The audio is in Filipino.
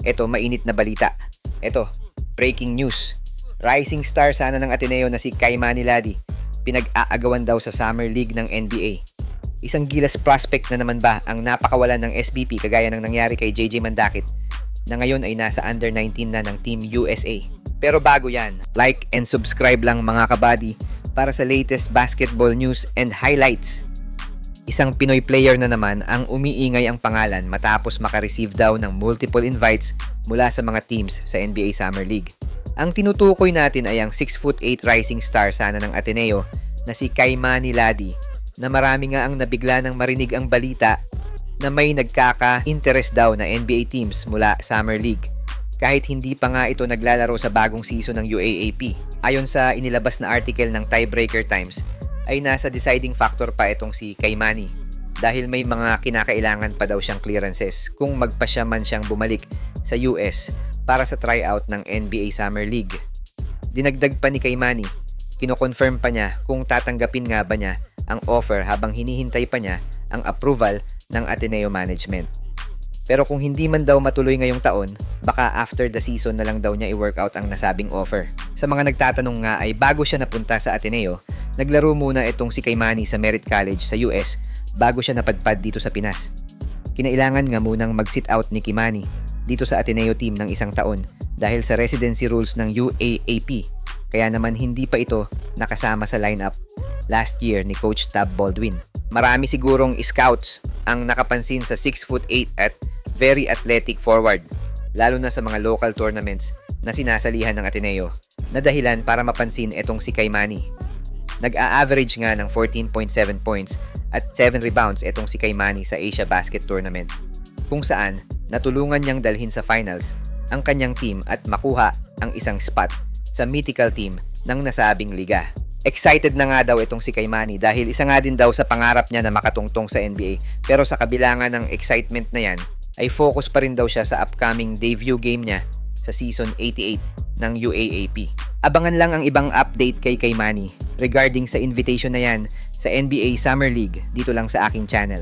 Ito, mainit na balita. Ito, breaking news. Rising star sana ng Ateneo na si Caimani Ladi, pinag-aagawan daw sa Summer League ng NBA. Isang gilas prospect na naman ba ang napakawalan ng SBP kagaya ng nangyari kay JJ Mandakit na ngayon ay nasa under 19 na ng Team USA. Pero bago yan, like and subscribe lang mga kabady para sa latest basketball news and highlights. Isang Pinoy player na naman ang umiingay ang pangalan matapos makareceive daw ng multiple invites mula sa mga teams sa NBA Summer League. Ang tinutukoy natin ay ang 6'8" rising star sana ng Ateneo na si Caimani Ladi na marami nga ang nabigla ng marinig ang balita na may nagkaka-interest daw na NBA teams mula Summer League kahit hindi pa nga ito naglalaro sa bagong season ng UAAP. Ayon sa inilabas na article ng Tiebreaker Times ay nasa deciding factor pa itong si Caimani dahil may mga kinakailangan pa daw siyang clearances kung magpasya man siyang bumalik sa US para sa tryout ng NBA Summer League. Dinagdag pa ni Caimani, kino-confirm pa niya kung tatanggapin nga ba niya ang offer habang hinihintay pa niya ang approval ng Ateneo management. Pero kung hindi man daw matuloy ngayong taon, baka after the season na lang daw niya i-workout ang nasabing offer. Sa mga nagtatanong nga ay bago siya napunta sa Ateneo, naglaro muna itong si Caimani sa Merit College sa US bago siya napadpad dito sa Pinas. Kinailangan nga munang mag-sit out ni Caimani dito sa Ateneo team ng isang taon dahil sa residency rules ng UAAP. Kaya naman hindi pa ito nakasama sa lineup last year ni Coach Tab Baldwin. Marami sigurong scouts ang nakapansin sa 6'8" at very athletic forward, lalo na sa mga local tournaments na sinasalihan ng Ateneo, na dahilan para mapansin itong si Caimani. Nag-a-average nga ng 14.7 points at 7 rebounds itong si Caimani sa Asia Basket Tournament, kung saan natulungan niyang dalhin sa finals ang kanyang team at makuha ang isang spot sa mythical team ng nasabing liga. Excited na nga daw itong si Caimani dahil isa nga din daw sa pangarap niya na makatungtong sa NBA, pero sa kabila nga ng excitement na yan, ay focus pa rin daw siya sa upcoming debut game niya sa Season 88 ng UAAP. Abangan lang ang ibang update kay Caimani regarding sa invitation na yan sa NBA Summer League dito lang sa aking channel.